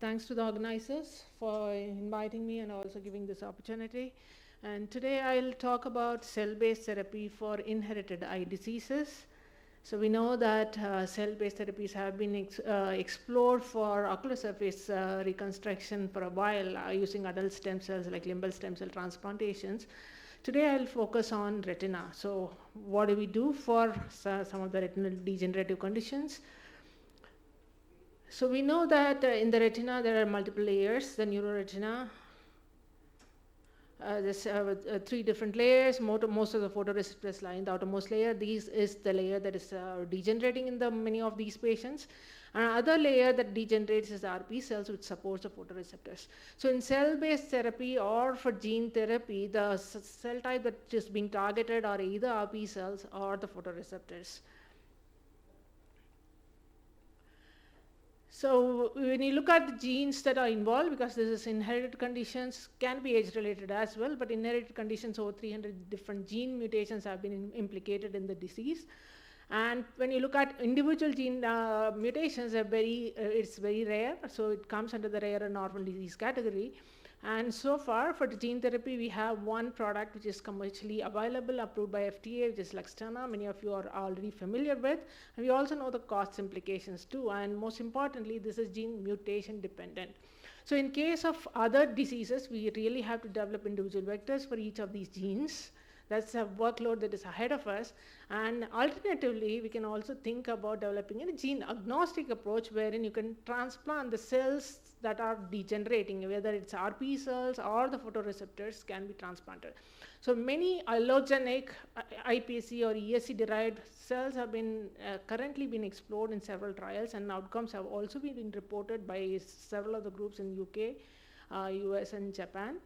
Thanks to the organizers for inviting me and also giving this opportunity. And today I'll talk about cell-based therapy for inherited eye diseases. So we know that cell-based therapies have been explored for ocular surface reconstruction for a while using adult stem cells like limbal stem cell transplantations. Today I'll focus on retina. So what do we do for some of the retinal degenerative conditions? So we know that in the retina there are multiple layers. The neuroretina, there's 3 different layers. Most of the photoreceptors lie in the outermost layer. This is the layer that is degenerating in many of these patients. Another layer that degenerates is the RP cells, which supports the photoreceptors. So in cell-based therapy or for gene therapy, the cell type that is being targeted are either RP cells or the photoreceptors. So when you look at the genes that are involved, because this is inherited conditions, can be age-related as well, but inherited conditions, over 300 different gene mutations have been implicated in the disease. And when you look at individual gene mutations, it's very rare, so it comes under the rare and orphan disease category. And so far, for the gene therapy, we have one product which is commercially available, approved by FDA, which is Luxturna. Many of you are already familiar with. And we also know the cost implications too. And most importantly, this is gene mutation dependent. So in case of other diseases, we really have to develop individual vectors for each of these genes. That's a workload that is ahead of us. And alternatively, we can also think about developing a gene agnostic approach wherein you can transplant the cells that are degenerating, whether it's RP cells or the photoreceptors can be transplanted. So many allogenic iPSC or ESC derived cells have been currently been explored in several trials, and outcomes have also been reported by several of the groups in UK, US and Japan.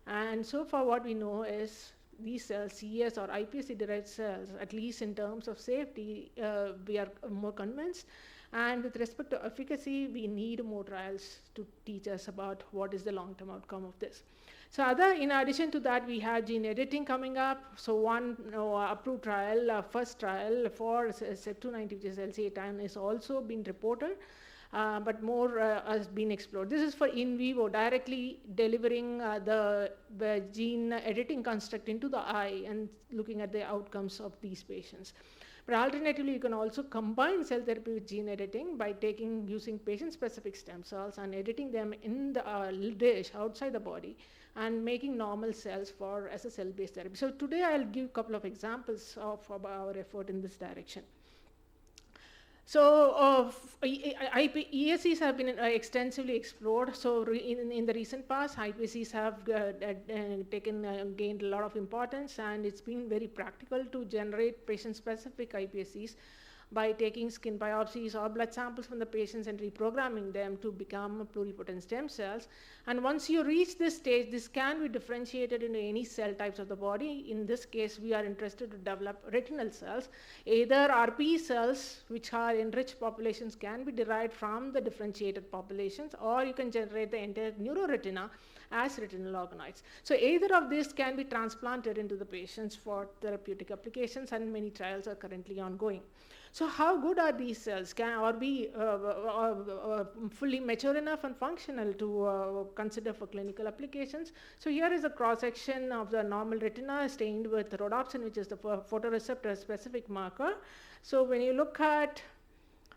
And so far what we know is these cells, CS or iPSC derived cells, at least in terms of safety, we are more convinced. And with respect to efficacy, we need more trials to teach us about what is the long-term outcome of this. So in addition to that, we have gene editing coming up. So one approved trial, first trial for AIOS2025, which is LCA10, is also been reported. But more has been explored. This is for in vivo, directly delivering the gene editing construct into the eye and looking at the outcomes of these patients. But alternatively, you can also combine cell therapy with gene editing by using patient-specific stem cells and editing them in the dish outside the body and making normal cells as a cell-based therapy. So today I'll give a couple of examples of our effort in this direction. So ESCs have been extensively explored. So in the recent past, iPSCs have gained a lot of importance, and it's been very practical to generate patient-specific iPSCs by taking skin biopsies or blood samples from the patients and reprogramming them to become pluripotent stem cells. And once you reach this stage, this can be differentiated into any cell types of the body. In this case, we are interested to develop retinal cells. Either RP cells, which are enriched populations, can be derived from the differentiated populations, or you can generate the entire neuroretina as retinal organoids. So either of these can be transplanted into the patients for therapeutic applications, and many trials are currently ongoing. So how good are these cells? Are we fully mature enough and functional to consider for clinical applications? So here is a cross-section of the normal retina stained with rhodopsin, which is the photoreceptor specific marker. So when you look at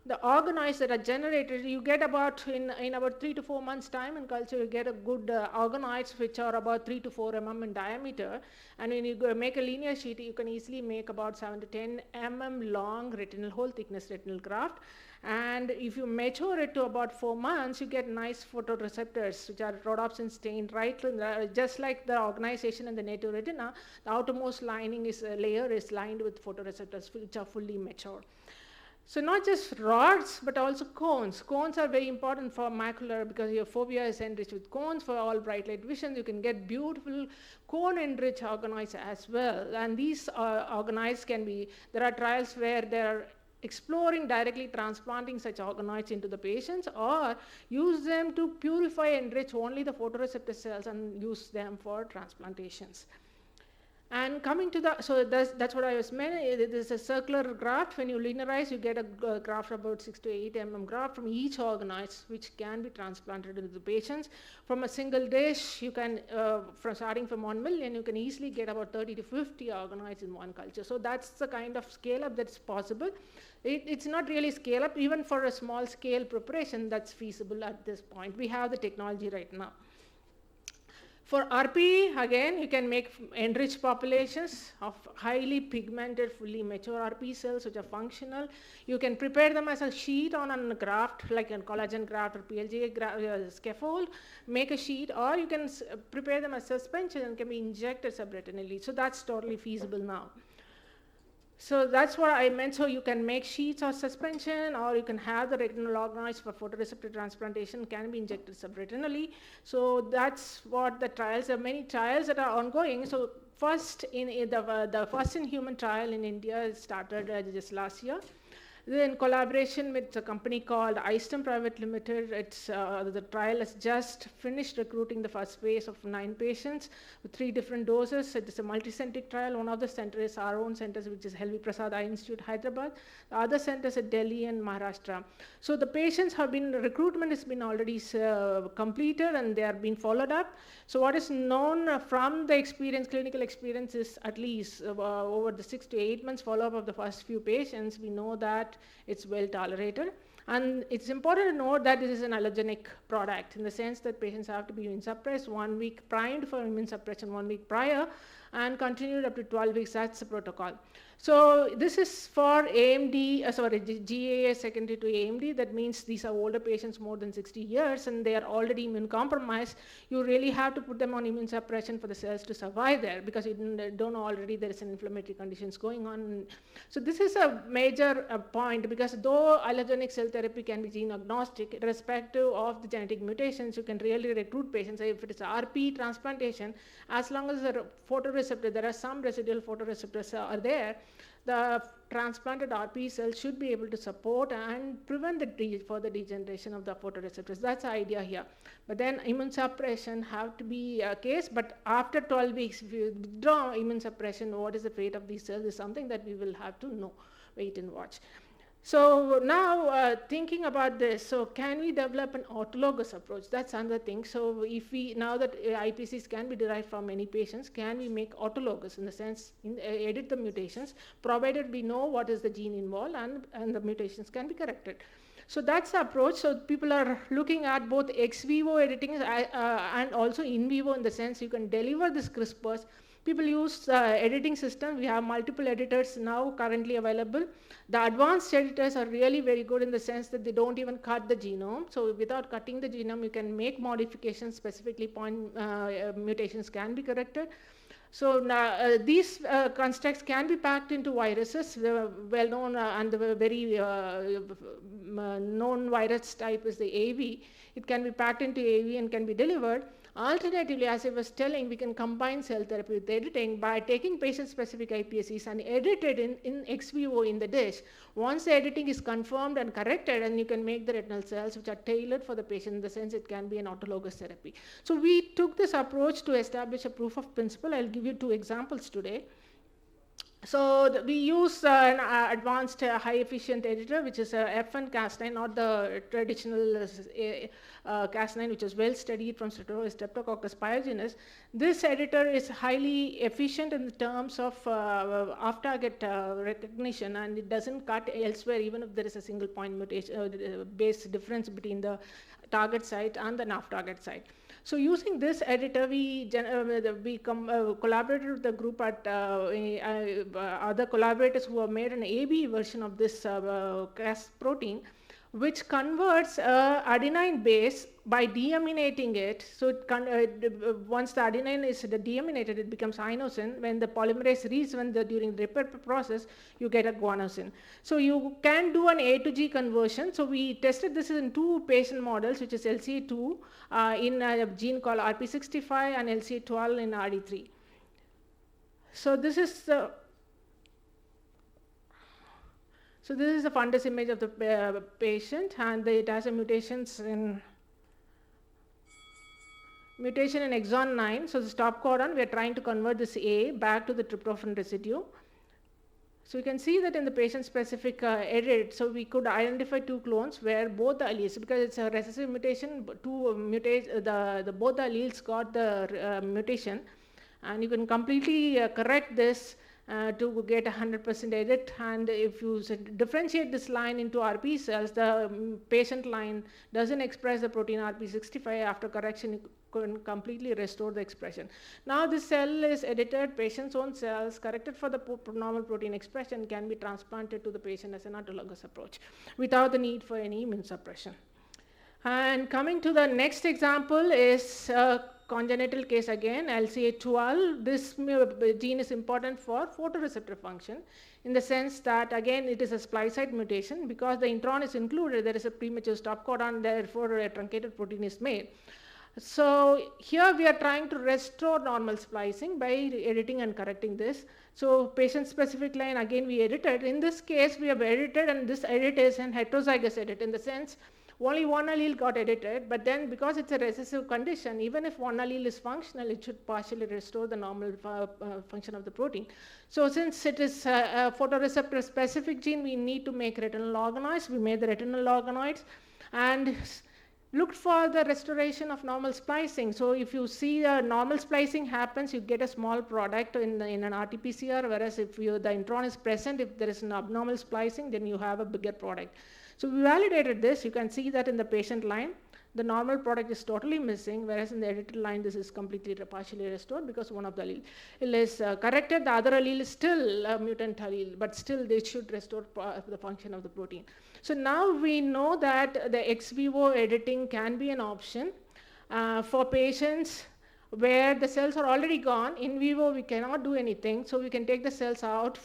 the organoids that are generated, you get about, in about 3 to 4 months time in culture, you get a good organoids which are about 3 to 4 mm in diameter. And when you make a linear sheet, you can easily make about 7 to 10 mm long retinal whole thickness retinal graft. And if you mature it to about 4 months, you get nice photoreceptors, which are rhodopsin stained, right? Just like the organization in the native retina, the outermost layer is lined with photoreceptors which are fully mature. So not just rods, but also cones. Cones are very important for macular because your fovea is enriched with cones for all bright light vision. You can get beautiful cone-enriched organoids as well. And these organoids there are trials where they're exploring directly transplanting such organoids into the patients, or use them to purify and enrich only the photoreceptor cells and use them for transplantations. And coming to the, so that's what I was meant. There's a circular graft. When you linearize, you get a graft about 6 to 8 mm graft from each organoids, which can be transplanted into the patients. From a single dish, you can, from starting from 1 million, you can easily get about 30 to 50 organoids in one culture. So that's the kind of scale up that's possible. It's not really scale up, even for a small scale preparation that's feasible at this point. We have the technology right now. For RP, again, you can make enriched populations of highly pigmented, fully mature RP cells which are functional. You can prepare them as a sheet on a graft, like a collagen graft or PLGA scaffold, make a sheet, or you can prepare them as suspension and can be injected subretinally. So that's totally feasible now. So that's what I meant. So you can make sheets or suspension, or you can have the retinal organoids for photoreceptor transplantation can be injected subretinally. So that's what the trials, there are many trials that are ongoing. So first in the first in human trial in India started just last year. Then in collaboration with a company called AIOS2025 Private Limited, the trial has just finished recruiting the first phase of 9 patients with 3 different doses. It is a multicentric trial. One of the centers is our own centers, which is Helvi Prasad Eye Institute, Hyderabad. The other centers at Delhi and Maharashtra. So the patients have been, recruitment has been already completed and they are being followed up. So what is known from the experience, clinical experience, is at least over the 6 to 8 months follow-up of the first few patients, we know that it's well tolerated. And it's important to note that this is an allogenic product in the sense that patients have to be immune suppressed 1 week, primed for immune suppression 1 week prior, and continued up to 12 weeks. That's the protocol. So this is for AMD, GAA secondary to AMD. That means these are older patients more than 60 years and they are already immune compromised. You really have to put them on immune suppression for the cells to survive there, because you don't know already there is an inflammatory conditions going on. So this is a major point, because though allogenic cell therapy can be gene agnostic, irrespective of the genetic mutations, you can really recruit patients. If it is RP transplantation, as long as the photoreceptor, there are some residual photoreceptors are there, the transplanted RP cells should be able to support and prevent the further degeneration of the photoreceptors. That's the idea here. But then immune suppression have to be a case, but after 12 weeks, if you withdraw immune suppression, what is the fate of these cells is something that we will have to know, wait and watch. So now thinking about this, so can we develop an autologous approach? That's another thing. So if we, now that IPCs can be derived from many patients, can we make autologous in the sense, edit the mutations, provided we know what is the gene involved and the mutations can be corrected. So that's the approach. So people are looking at both ex vivo editing and also in vivo, in the sense you can deliver this CRISPRs. People use editing system. We have multiple editors now currently available. The advanced editors are really very good in the sense that they don't even cut the genome. So without cutting the genome, you can make modifications, specifically point mutations can be corrected. So now these constructs can be packed into viruses. The well-known and the very known virus type is the AV. It can be packed into AV and can be delivered. Alternatively, as I was telling, we can combine cell therapy with editing by taking patient-specific iPSCs and edit it in ex vivo in the dish. Once the editing is confirmed and corrected, and you can make the retinal cells which are tailored for the patient, in the sense it can be an autologous therapy. So we took this approach to establish a proof of principle. I'll give you 2 examples today. So we use an advanced high-efficient editor, which is a F1 Cas9, not the traditional Cas9, which is well studied from Streptococcus pyogenes. This editor is highly efficient in terms of off-target recognition, and it doesn't cut elsewhere, even if there is a single point mutation base difference between the target site and the off-target site. So using this editor, we collaborated with the group at other collaborators who have made an AB version of this Cas protein, which converts adenine base by deaminating it. So once the adenine is deaminated, it becomes inosine. When the polymerase reads, during the repair process, you get a guanosine. So you can do an A to G conversion. So we tested this in 2 patient models, which is LCA2 in a gene called RP65 and LCA12 in RD3. So this is the So this is a fundus image of the patient, and it has a mutations in mutation in exon 9. So the stop codon, we are trying to convert this A back to the tryptophan residue. So you can see that in the patient-specific edit, so we could identify 2 clones where both the alleles, because it's a recessive mutation, both the alleles got the mutation, and you can completely correct this to get 100% edit. And if you differentiate this line into RP cells, the patient line doesn't express the protein RP65. After correction, you can completely restore the expression. Now this cell is edited, patient's own cells, corrected for the normal protein expression, can be transplanted to the patient as an autologous approach without the need for any immune suppression. And coming to the next example is congenital case again, LCA12. This gene is important for photoreceptor function in the sense that again it is a splice site mutation. Because the intron is included, there is a premature stop codon, therefore a truncated protein is made. So here we are trying to restore normal splicing by editing and correcting this. So patient specific line again we edited. In this case we have edited, and this edit is an heterozygous edit in the sense only one allele got edited, but then because it's a recessive condition, even if one allele is functional, it should partially restore the normal function of the protein. So since it is a photoreceptor specific gene, we need to make retinal organoids. We made the retinal organoids and looked for the restoration of normal splicing. So if you see normal splicing happens, you get a small product in an RT-PCR, whereas if the intron is present, if there is an abnormal splicing, then you have a bigger product. So we validated this. You can see that in the patient line, the normal product is totally missing, whereas in the edited line, this is completely partially restored because one of the allele is corrected. The other allele is still a mutant allele, but still they should restore the function of the protein. So now we know that the ex vivo editing can be an option for patients where the cells are already gone. In vivo, we cannot do anything. So we can take the cells out,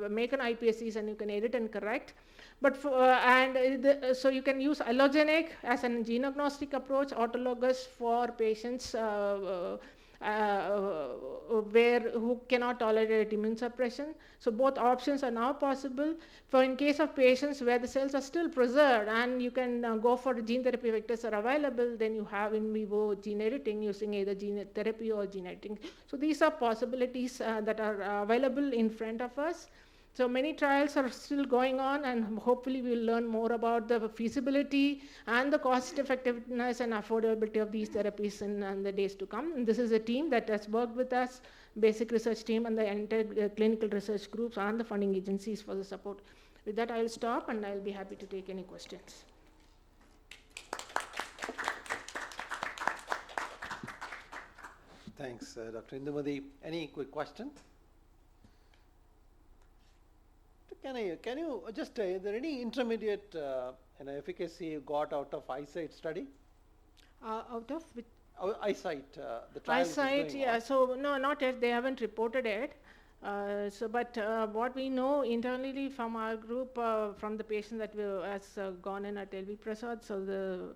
make an iPSCs, and you can edit and correct. But so you can use allogenic as a gene agnostic approach, autologous for patients who cannot tolerate immune suppression. So both options are now possible. For in case of patients where the cells are still preserved and you can go for gene therapy vectors are available, then you have in vivo gene editing using either gene therapy or gene editing. So these are possibilities that are available in front of us. So many trials are still going on, and hopefully we'll learn more about the feasibility and the cost effectiveness and affordability of these therapies in the days to come. And this is a team that has worked with us, basic research team and the entire clinical research groups and the funding agencies for the support. With that, I'll stop and I'll be happy to take any questions. Thanks, Dr. Indumathi. Any quick question? Can you just, is there any intermediate efficacy you got out of eyesight study? Out of which? Eyesight, the trial. Eyesight, yeah. So no, not yet. They haven't reported it. But what we know internally from our group, from the patient that has gone in at LV Prasad, so the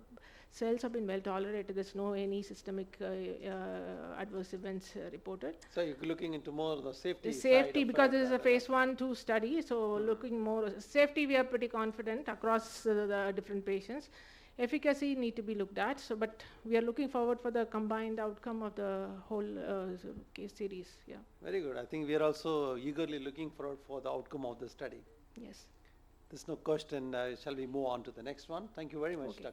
cells have been well tolerated. There's no any systemic adverse events reported. So you're looking into more the safety. Safety, because this is a phase 1-2 study. So looking more safety, we are pretty confident across the different patients. Efficacy need to be looked at. So, but we are looking forward for the combined outcome of the whole case series. Yeah. Very good. I think we are also eagerly looking forward for the outcome of the study. Yes. There's no question. Shall we move on to the next one? Thank you very much, Dr.